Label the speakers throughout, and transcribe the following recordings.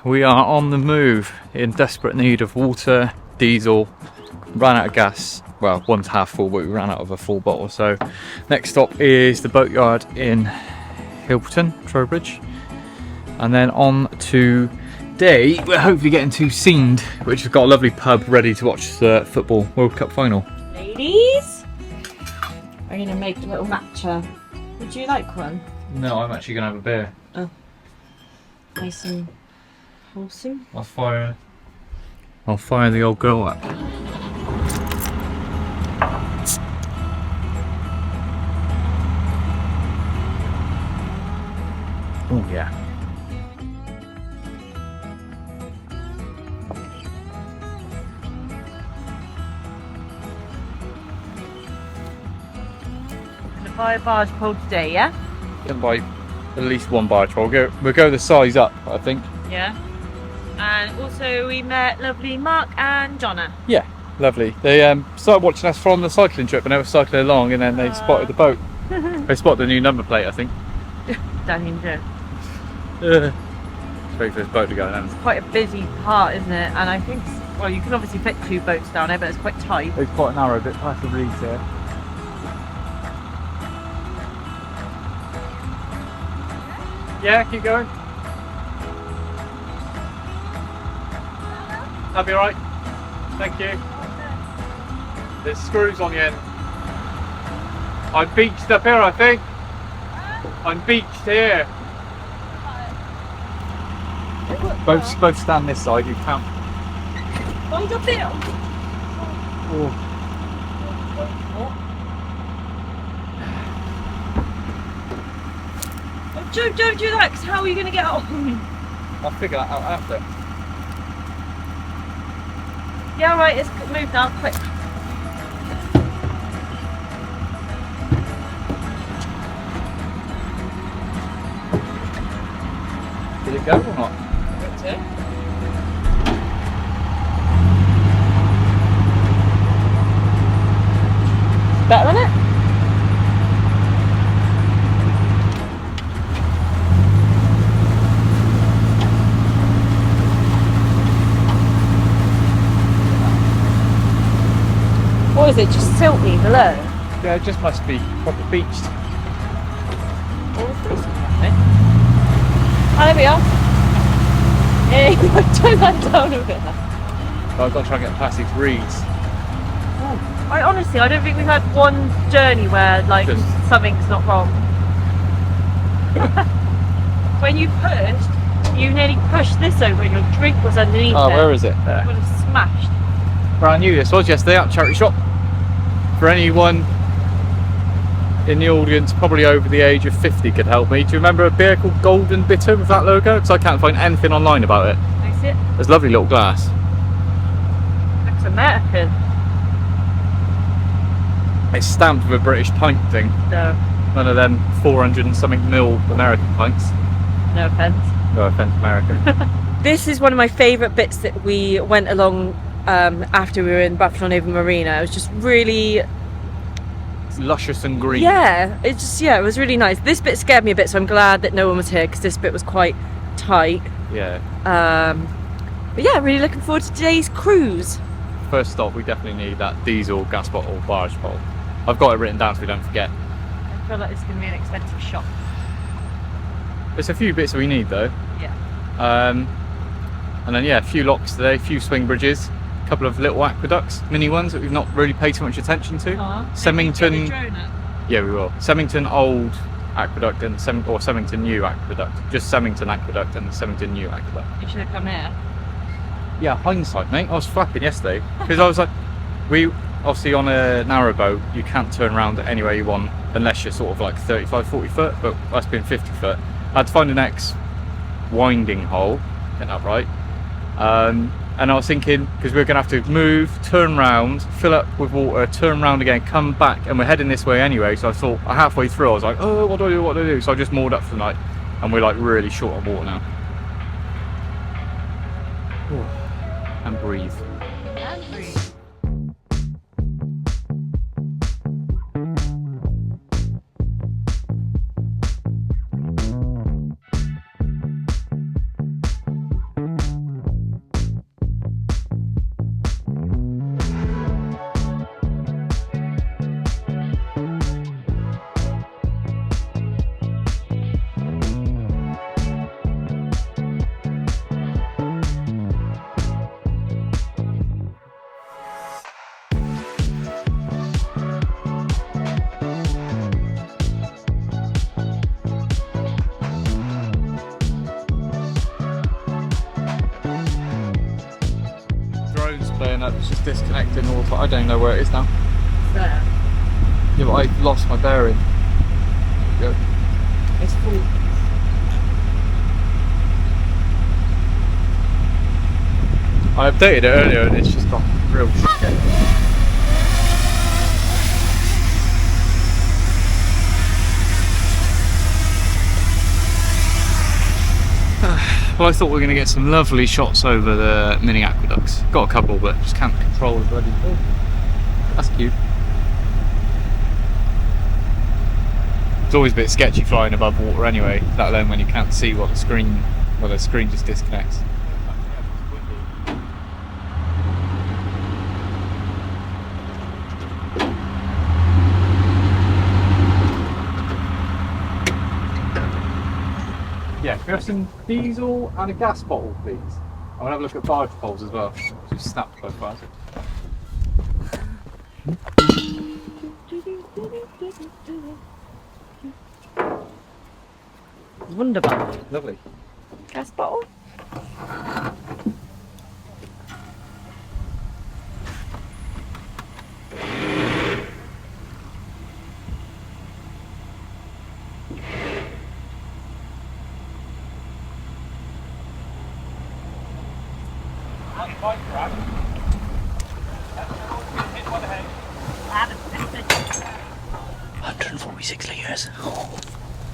Speaker 1: we are on the move in desperate need of water, diesel, ran out of gas. Well, one's half full, but we ran out of a full bottle. So next stop is the boatyard in Hilton, Trowbridge. And then on to day, we're hopefully getting to Caen, which has got a lovely pub ready to watch the football World Cup final.
Speaker 2: Ladies, I'm going to make a little matcha. Would you like one?
Speaker 1: No, I'm actually going to have a beer.
Speaker 2: Oh. Nice and wholesome.
Speaker 1: I'll fire the old girl up. Oh yeah.
Speaker 2: Gonna buy a barge pole today, yeah?
Speaker 1: Gonna buy at least one barge pole. We'll go the size up, I think.
Speaker 2: Yeah. And also we met lovely Mark and Jonna.
Speaker 1: Yeah, lovely. They started watching us from the cycling trip and they were cycling along, and then they spotted the boat. They spotted the new number plate, I think.
Speaker 2: Danni Joe.
Speaker 1: Wait for this boat to go then.
Speaker 2: It's quite a busy part, isn't it? And I think, well, you can obviously fit 2 boats down there, but it's quite tight.
Speaker 1: It's quite a narrow bit past the reeds here. Yeah, keep going. That'll be alright. Thank you. There's screws on the end. I'm beached up here, I think. I'm beached here. Both stand this side, you can't.
Speaker 2: Hold up there.
Speaker 1: Oh.
Speaker 2: Oh, Joe, don't do that, because how are you going to get off?
Speaker 1: I'll figure that out after.
Speaker 2: Yeah, alright, it's moved now, quick.
Speaker 1: Did it go or not?
Speaker 2: That's it. Better than it? What is it, just silty below?
Speaker 1: Yeah, it just must be proper beached.
Speaker 2: Oh, there we are. Hey, turn that down a bit.
Speaker 1: I've got to try and get past these reeds.
Speaker 2: I honestly, I don't think we've had one journey where like something's not wrong. When you pushed, you nearly pushed this over and your drink was underneath it.
Speaker 1: Oh, where is it? There.
Speaker 2: It would have smashed.
Speaker 1: Brand new this was yesterday at charity shop. For anyone in the audience probably over the age of 50 could help me. Do you remember a beer called Golden Bitter with that logo? Because I can't find anything online about it.
Speaker 2: I see it.
Speaker 1: There's a lovely little glass.
Speaker 2: Looks American.
Speaker 1: It's stamped with a British pint thing.
Speaker 2: No.
Speaker 1: None of them 400 and something mil American pints.
Speaker 2: No offence.
Speaker 1: No offence, American.
Speaker 2: This is one of my favourite bits that we went along after we were in Bradford-on-Avon Marina. It was just really...
Speaker 1: It's luscious and green.
Speaker 2: Yeah, it was really nice. This bit scared me a bit, so I'm glad that no one was here because this bit was quite tight.
Speaker 1: Yeah.
Speaker 2: But yeah, really looking forward to today's cruise.
Speaker 1: First stop, we definitely need that diesel gas bottle barge pole. I've got it written down so we don't forget.
Speaker 2: I feel like it's going to be an expensive shop.
Speaker 1: There's a few bits we need though.
Speaker 2: Yeah.
Speaker 1: And then yeah, a few locks today, a few swing bridges, a couple of little aqueducts, mini ones that we've not really paid too much attention to. Semmington, yeah, we will. Semmington Old Aqueduct and Semmington New Aqueduct. Just Semmington Aqueduct and Semmington New Aqueduct.
Speaker 2: You should have come here.
Speaker 1: Yeah, hindsight, mate. I was flapping yesterday because I was like, we obviously on a narrowboat you can't turn around anywhere you want unless you're sort of like 35-40 foot, but us being 50 foot, I had to find the next winding hole, get that right. And I was thinking, because we're going to have to move, turn round, fill up with water, turn round again, come back, and we're heading this way anyway. So I thought, halfway through, I was like, oh, what do I do, what do I do? So I just moored up for the night, and we're like really short on water now. Ooh. And breathe.
Speaker 2: And breathe.
Speaker 1: it's just disconnecting all the time. I don't know where it is now.
Speaker 2: There.
Speaker 1: Yeah, but I lost my bearing. There we go.
Speaker 2: It's full.
Speaker 1: I updated it earlier and it's just got real shit. Well, I thought we were going to get some lovely shots over the mini aqueducts. Got a couple, but just can't control the bloody. Oh, that's cute. It's always a bit sketchy flying above water anyway, let alone when you can't see what the screen just disconnects. Yeah, can we have some diesel and a gas bottle, please? I want to have a look at barge poles as well. Just snap both fast.
Speaker 2: Wunderbar.
Speaker 1: Lovely.
Speaker 2: Gas bottle.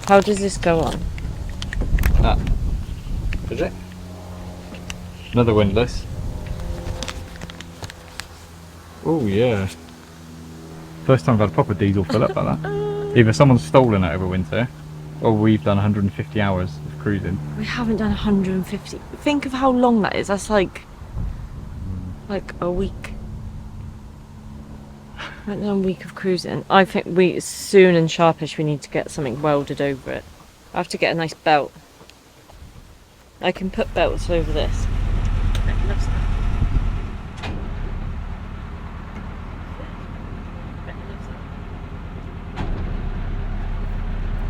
Speaker 2: How does this go on?
Speaker 1: That. Is it? Another windlass. Oh yeah. First time I've had a proper diesel fill up like that. Either someone's stolen it over winter, or we've done 150 hours of cruising.
Speaker 2: We haven't done 150. Think of how long that is. That's like a week. We haven't done a week of cruising. I think we soon and sharpish we need to get something welded over it. I have to get a nice belt. I can put belts over this.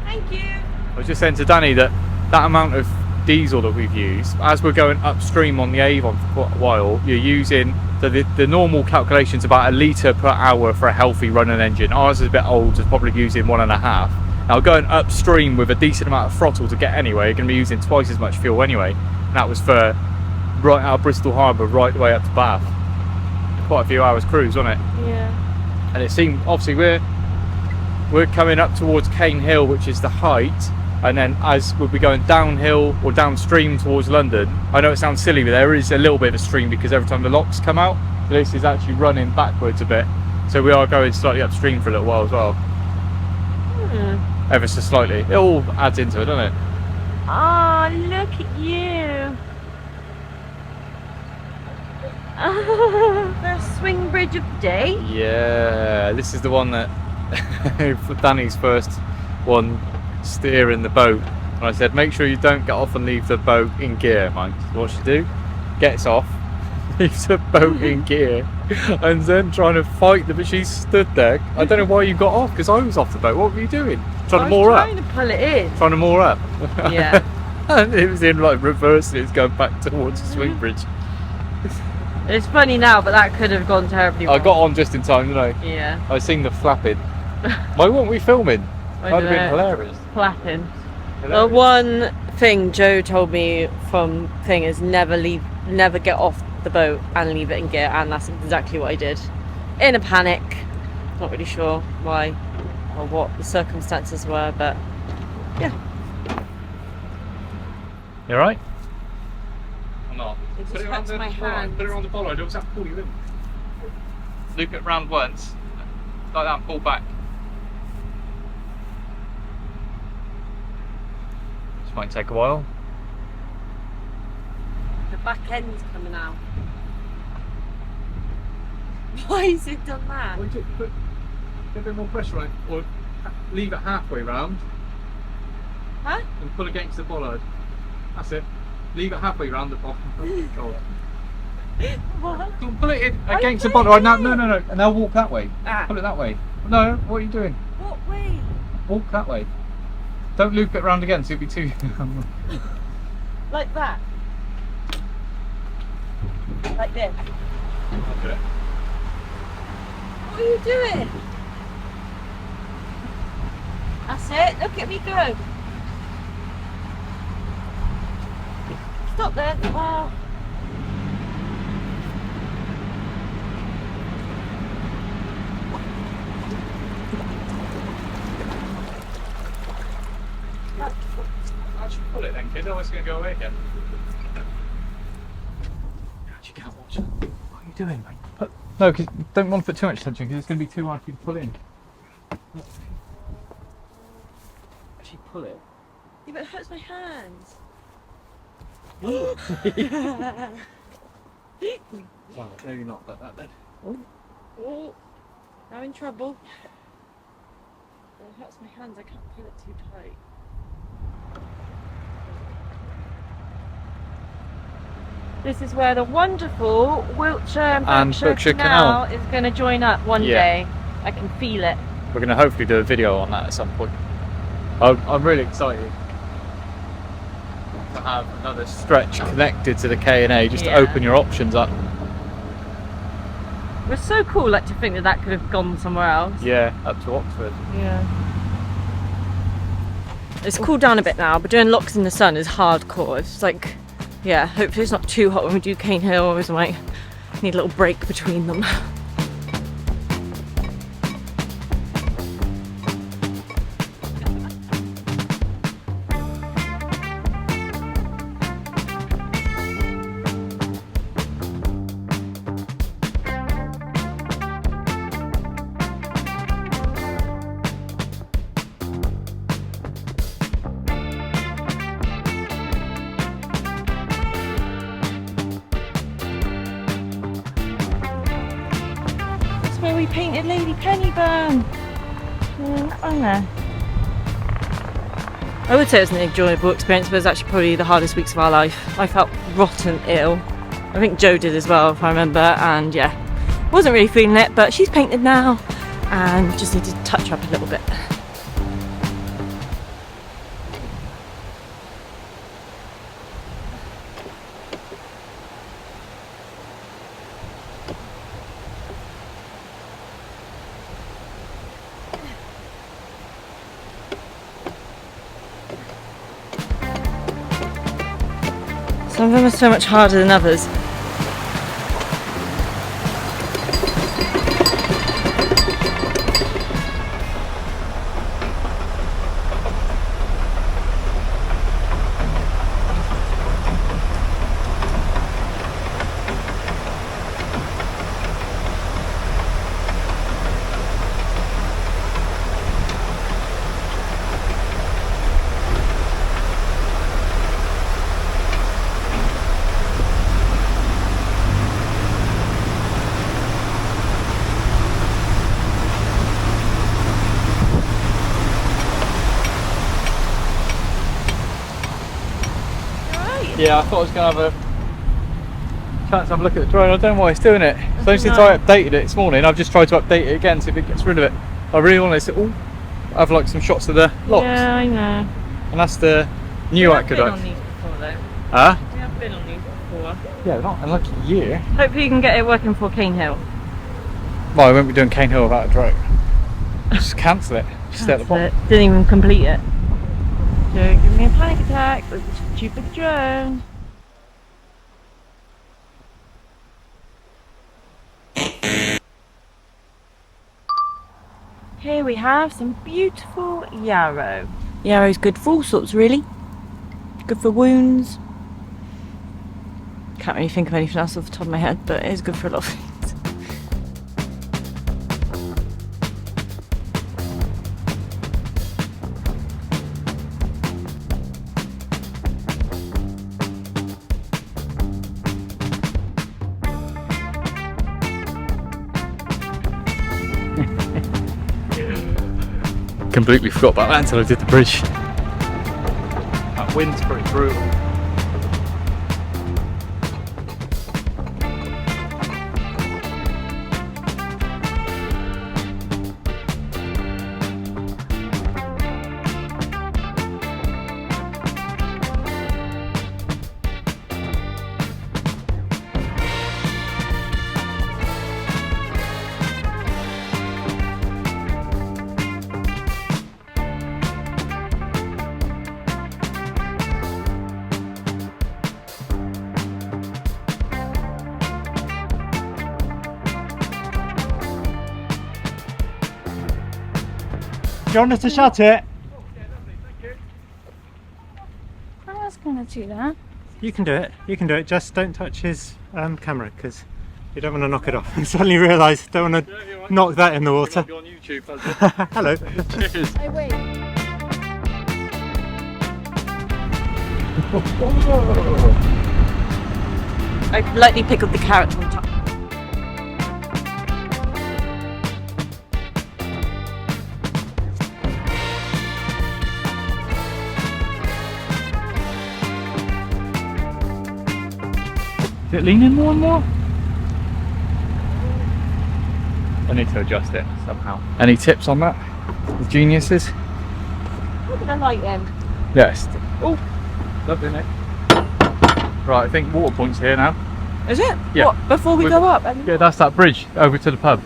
Speaker 2: Thank you.
Speaker 1: I was just saying to Danny that amount of diesel that we've used, as we're going upstream on the Avon for quite a while, you're using, so the normal calculation's about 1 litre per hour for a healthy running engine. Ours is a bit old, it's probably using 1.5. Now going upstream with a decent amount of throttle to get anywhere, you're going to be using twice as much fuel anyway. And that was for right out of Bristol Harbour right the way up to Bath. Quite a few hours cruise, wasn't it?
Speaker 2: Yeah.
Speaker 1: And it seemed, obviously we're coming up towards Caen Hill, which is the height, and then as we'll be going downhill or downstream towards London, I know it sounds silly, but there is a little bit of a stream because every time the locks come out, this is actually running backwards a bit. So we are going slightly upstream for a little while as well. Ever so slightly. It all adds into it, doesn't it?
Speaker 2: Oh, look at you. First swing bridge of the day.
Speaker 1: Yeah, this is the one that Danny's first one steering the boat. And I said, make sure you don't get off and leave the boat in gear, Mike. So what you do, gets off, leaves the boat in gear, and then trying to fight but she stood there. I don't know why you got off, because I was off the boat. What were you doing? Trying to moor up?
Speaker 2: Trying to pull it in.
Speaker 1: Trying to moor up.
Speaker 2: Yeah.
Speaker 1: And it was in like reverse, and it's going back towards the swing bridge.
Speaker 2: It's funny now, but that could have gone terribly wrong.
Speaker 1: I got on just in time, didn't I?
Speaker 2: Yeah.
Speaker 1: I seen the flapping. Why weren't we filming?
Speaker 2: I
Speaker 1: That'd have been
Speaker 2: dunno.
Speaker 1: hilarious.
Speaker 2: Flapping. The
Speaker 1: Hilarious.
Speaker 2: one thing Joe told me from thing is never get off the boat and leave it in gear, and that's exactly what I did. In a panic. Not really sure why or what the circumstances were, but yeah.
Speaker 1: You alright? Or not?
Speaker 2: It just
Speaker 1: Put it around
Speaker 2: hurts
Speaker 1: the
Speaker 2: my
Speaker 1: bollard.
Speaker 2: hands.
Speaker 1: Put it around the bollard. I don't have to pull you in. Loop it round once, like that, and pull back. This might take a while.
Speaker 2: The back end's coming out. Why has it done that?
Speaker 1: Put a bit more pressure on it, or leave it halfway round.
Speaker 2: Huh?
Speaker 1: And pull against the bollard. That's it. Leave it halfway round the bottom. Oh.
Speaker 2: What?
Speaker 1: Don't pull it in against the bollard. No, and now walk that way.
Speaker 2: Ah.
Speaker 1: Pull it that way. No, what are you doing?
Speaker 2: What way?
Speaker 1: Walk that way. Don't loop it round again, so it'll be too.
Speaker 2: Like that? Like this?
Speaker 1: I'll do it.
Speaker 2: What are you doing? That's it. Look at me go. Stop there. Wow.
Speaker 1: Actually pull it then, kid. Otherwise it's going to go away again. Actually can't watch it. What are you doing, mate? No, because you don't want to put too much tension because it's going to be too hard for you to pull in. Actually pull it.
Speaker 2: Yeah, but it hurts my hands.
Speaker 1: Well, maybe not like that then.
Speaker 2: Oh, I'm in trouble. It hurts my hands. I can't pull it too tight. This is where the wonderful Wiltshire and Berkshire Canal is going to join up one day. I can feel it.
Speaker 1: We're going to hopefully do a video on that at some point. I'm really excited to have another stretch connected to the K&A just to open your options up.
Speaker 2: It was so cool, like, to think that that could have gone somewhere else.
Speaker 1: Yeah, up to Oxford.
Speaker 2: Yeah. It's cooled down a bit now, but doing locks in the sun is hardcore. It's like, yeah, hopefully it's not too hot when we do Caen Hill, or we might need a little break between them. Where we painted Lady Pennyburn. On there. I would say it was an enjoyable experience, but it was actually probably the hardest weeks of our life. I felt rotten ill. I think Joe did as well, if I remember, and yeah, wasn't really feeling it, but she's painted now and just needed to touch up a little bit. Some of them are so much harder than others.
Speaker 1: Yeah, I thought I was going to have a chance to have a look at the drone. I don't know why it's doing it. So since I updated it this morning, I've just tried to update it again, see if it gets rid of it. I really want to have like some shots of the locks.
Speaker 2: Yeah, I know.
Speaker 1: And that's the new aqueduct.
Speaker 2: We have been on these before though.
Speaker 1: Huh?
Speaker 2: We have been on these before.
Speaker 1: Yeah, not in like a year.
Speaker 2: Hopefully you can get it working for Caen Hill.
Speaker 1: Well, I won't be doing Caen Hill without a drone. Just cancel it. Just stay at the bottom.
Speaker 2: Didn't even complete it. Don't give me a panic attack with this stupid drone. Here we have some beautiful yarrow. Yarrow's good for all sorts, really. Good for wounds. Can't really think of anything else off the top of my head, but it is good for a lot of things.
Speaker 1: Completely forgot about that until I did the bridge. That wind's pretty brutal.
Speaker 3: you want us to shut it?
Speaker 4: I was going to do that.
Speaker 3: You can do it. You can do it. Just don't touch his camera because you don't want to knock it off. I suddenly realised don't want to knock that in the water.
Speaker 1: Be on YouTube,
Speaker 3: Hello.
Speaker 1: Cheers.
Speaker 4: I wait.
Speaker 2: I lightly pickled the carrot on top.
Speaker 1: Is it leaning more and more? I need to adjust it somehow. Any tips on that? The geniuses?
Speaker 2: Look at the light then.
Speaker 1: Yes. Oh, lovely, isn't it? Right, I think water point's here now.
Speaker 2: Is it?
Speaker 1: Yeah.
Speaker 2: What, before we go up? And
Speaker 1: Yeah, that's that bridge over to the pub.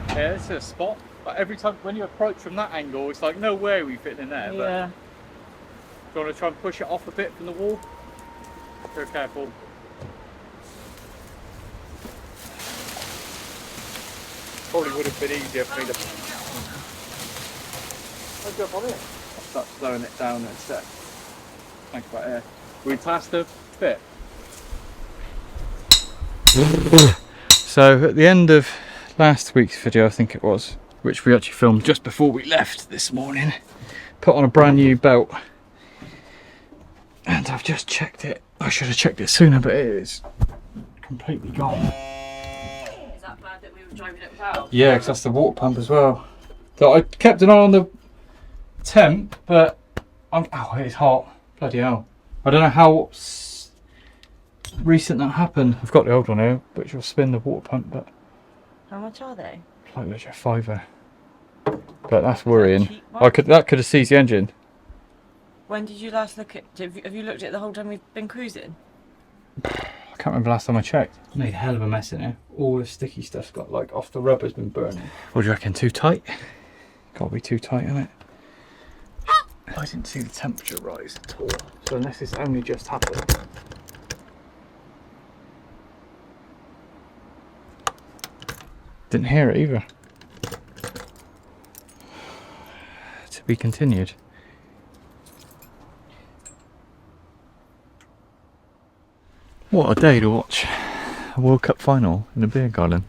Speaker 1: Yeah, it's a spot. But every time when you approach from that angle, it's like no way we fit in there.
Speaker 2: yeah.
Speaker 1: But do you want to try and push it off a bit from the wall? Be careful. Probably would have been easier for me to. I'll jump on it. I'll start slowing it down in a sec. Thanks for that air. We passed the bit. So at the end of last week's video, I think it was, which we actually filmed just before we left this morning, put on a brand new belt, and I've just checked it. I should have checked it sooner, but it is completely gone.
Speaker 2: Is that bad that we were driving it without?
Speaker 1: Yeah, because that's the water pump as well. So I kept an eye on the temp, but oh, it's hot. Bloody hell. I don't know how recent that happened. I've got the old one here, which will spin the water pump, but
Speaker 2: How much are they?
Speaker 1: like literally a £5. But that's worrying.
Speaker 2: cheap one?
Speaker 1: That could have seized the engine.
Speaker 2: When did you last look at? Have you looked at it the whole time we've been cruising?
Speaker 1: I can't remember last time I checked. Made a hell of a mess in here. All the sticky stuff's got like off the rubber's been burning. What do you reckon? Too tight? Got to be too tight, isn't it? I didn't see the temperature rise at all. So unless it's only just happened. Didn't hear it either. To be continued. What a day to watch a World Cup final in the beer garden.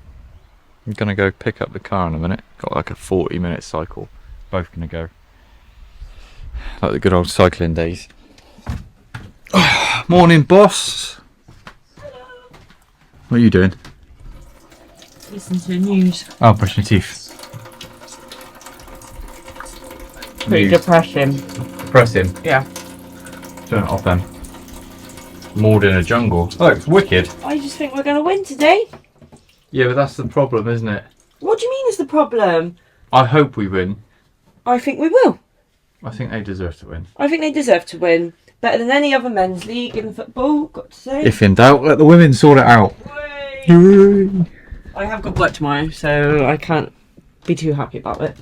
Speaker 1: I'm gonna go pick up the car in a minute. Got like a 40-minute cycle. Both gonna go. Like the good old cycling days. Morning, boss. What are you doing?
Speaker 2: Listen to the news.
Speaker 1: Oh, brushing your teeth.
Speaker 2: Pretty depressing.
Speaker 1: Depressing.
Speaker 2: Yeah.
Speaker 1: Turn it off then. Moored in a jungle. Oh, it's wicked.
Speaker 2: I just think we're going to win today.
Speaker 1: Yeah, but that's the problem, isn't it?
Speaker 2: What do you mean is the problem?
Speaker 1: I hope we win.
Speaker 2: I think we will.
Speaker 1: I think they deserve to win.
Speaker 2: I think they deserve to win. Better than any other men's league in football, got to say.
Speaker 1: If in doubt, let the women sort it out.
Speaker 2: Hooray. I have got work tomorrow, so I can't be too happy about it.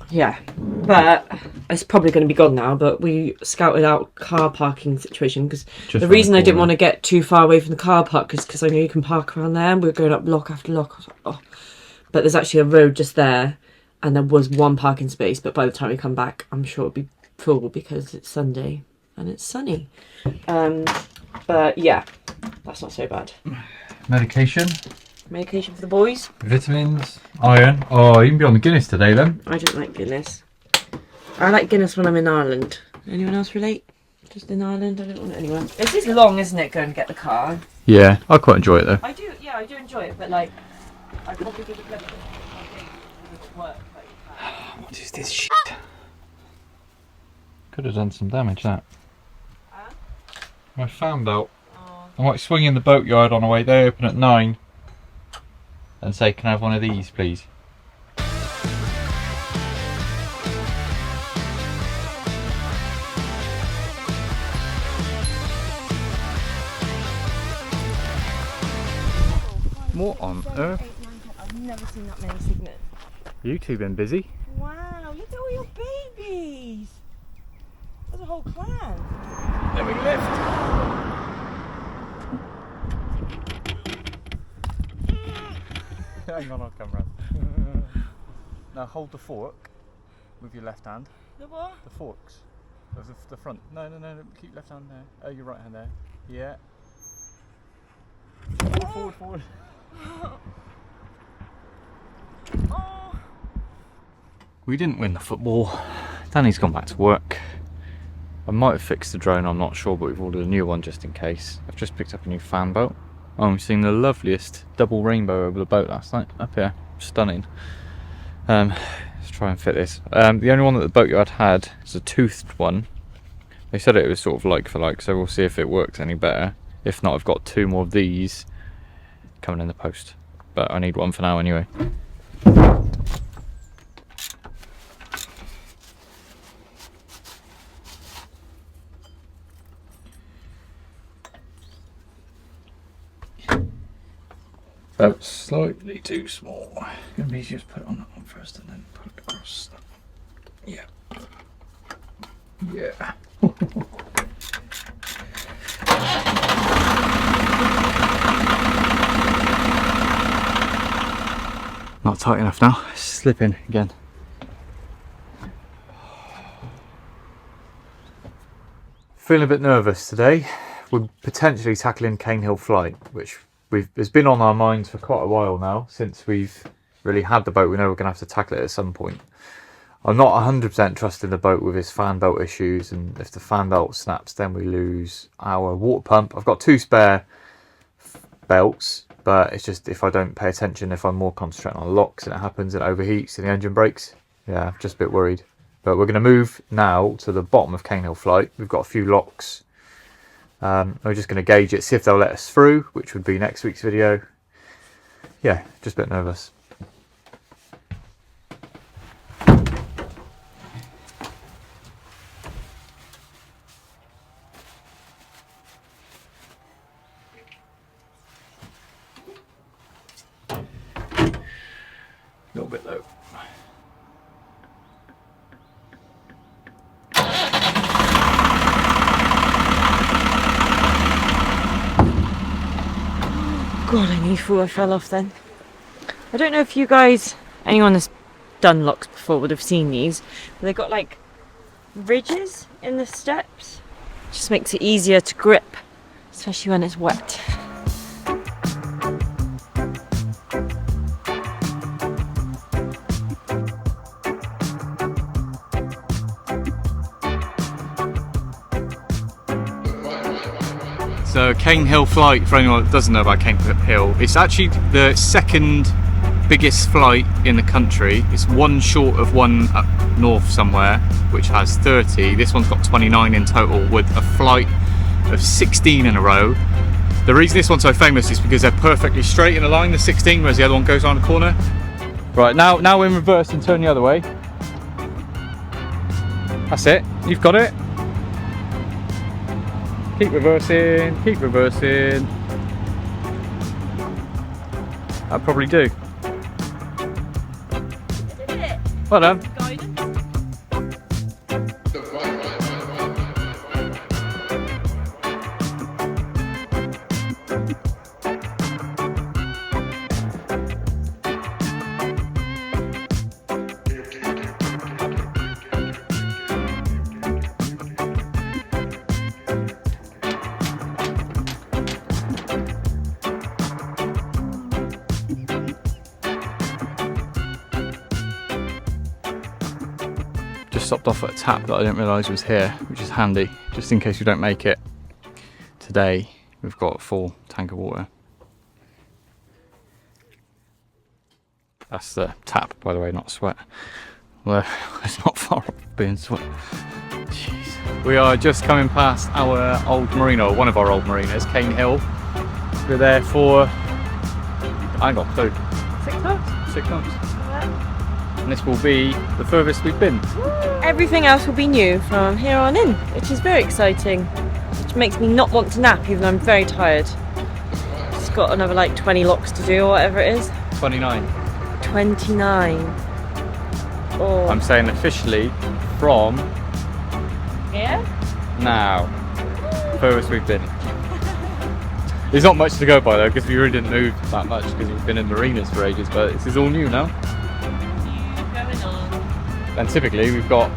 Speaker 2: Yeah, but it's probably going to be gone now, but we scouted out car parking situation because the reason I didn't want to get too far away from the car park is because I know you can park around there, and we were going up block after block. I was like, oh. But there's actually a road just there, and there was one parking space, but by the time we come back I'm sure it'll be full because it's Sunday and it's sunny. But yeah, that's not so bad.
Speaker 1: Medication,
Speaker 2: Medication for the boys.
Speaker 1: vitamins, iron. Oh, you can be on the Guinness today then.
Speaker 2: I don't like Guinness. I like Guinness when I'm in Ireland. Anyone else relate? Just in Ireland? I don't want it anywhere. This is long, isn't it, going to get the car?
Speaker 1: Yeah, I quite enjoy it though.
Speaker 2: I do, yeah, I do enjoy it, but like, I probably give it better work.
Speaker 1: What is this shit? Could have done some damage, that. My fan belt. I might swing in the boatyard on the way. They open at 9. And say, can I have one of these, please? What on earth?
Speaker 2: 8, 9, 10. I've never seen that many cygnets.
Speaker 1: You two been busy?
Speaker 2: Wow, look at all your babies. There's a whole clan.
Speaker 1: Then we lift. Hang on, I'll come round. Now hold the fork with your left hand.
Speaker 2: The what?
Speaker 1: The forks of the front. No, keep left hand there. Oh, your right hand there. Yeah. Forward.
Speaker 2: Oh.
Speaker 1: We didn't win the football. Danny's gone back to work. I might have fixed the drone, I'm not sure, but we've ordered a new one just in case. I've just picked up a new fan boat. Oh, we've seen the loveliest double rainbow over the boat last night, up here. Stunning. Let's try and fit this. The only one that the boatyard had is a toothed one. They said it was sort of like for like, so we'll see if it works any better. If not, I've got 2 more of these coming in the post. But I need one for now anyway. About slightly too small. It's gonna be easier to put it on that one first and then put it across that one. Yeah. Not tight enough now. It's slipping again. Feeling a bit nervous today. We're potentially tackling Caen Hill flight, which it's been on our minds for quite a while now, since we've really had the boat. We know we're going to have to tackle it at some point. I'm not 100% trusting the boat with its fan belt issues, and if the fan belt snaps then we lose our water pump. I've got 2 spare belts, but it's just if I don't pay attention, if I'm more concentrating on locks and it happens and it overheats and the engine breaks, yeah, I'm just a bit worried. But we're going to move now to the bottom of Caen Hill flight. We've got a few locks. We're just going to gauge it, see if they'll let us through, which would be next week's video. Yeah, just a bit nervous. A little bit low.
Speaker 2: God, I knew I fell off then. I don't know if you guys, anyone that's done locks before would have seen these, but they've got like ridges in the steps. Just makes it easier to grip, especially when it's wet.
Speaker 1: So Caen Hill flight, for anyone that doesn't know about Caen Hill, it's actually the 2nd biggest flight in the country. It's one short of one up north somewhere, which has 30. This one's got 29 in total, with a flight of 16 in a row. The reason this one's so famous is because they're perfectly straight in a line, the 16, whereas the other one goes around the corner. Right, now we're in reverse and turn the other way. That's it, you've got it. Keep reversing, keep reversing. That'll probably do. Well done. Just stopped off at a tap that I didn't realise was here, which is handy, just in case we don't make it today. We've got a full tank of water. That's the tap, by the way, not sweat. Well, it's not far off being sweat. Jeez. We are just coming past our old marina, or one of our old marinas, Caen Hill. We're there for, I ain't got a clue.
Speaker 2: 6 months?
Speaker 1: 6 months. And this will be the furthest we've been.
Speaker 2: Everything else will be new from here on in, which is very exciting. Which makes me not want to nap, even though I'm very tired. It's got another like 20 locks to do or whatever it is.
Speaker 1: 29.
Speaker 2: 29. Oh.
Speaker 1: I'm saying officially from
Speaker 2: Here?
Speaker 1: now. Furthest we've been. There's not much to go by though, because we really didn't move that much because we've been in marinas for ages, but this is all new now.
Speaker 2: Going on.
Speaker 1: And typically we've got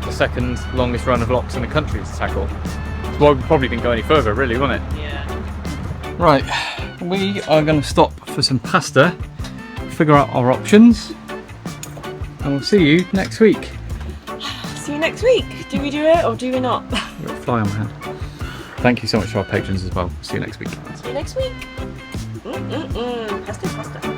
Speaker 1: the second longest run of locks in the country to tackle. That's why we probably didn't go any further really, wasn't it?
Speaker 2: Yeah.
Speaker 1: Right, we are going to stop for some pasta, figure out our options, and we'll see you next week.
Speaker 2: See you next week. Do we do it or do we not?
Speaker 1: I've got a fly on my hand. Thank you so much to our patrons as well. See you next week.
Speaker 2: See you next week. Pasta, pasta.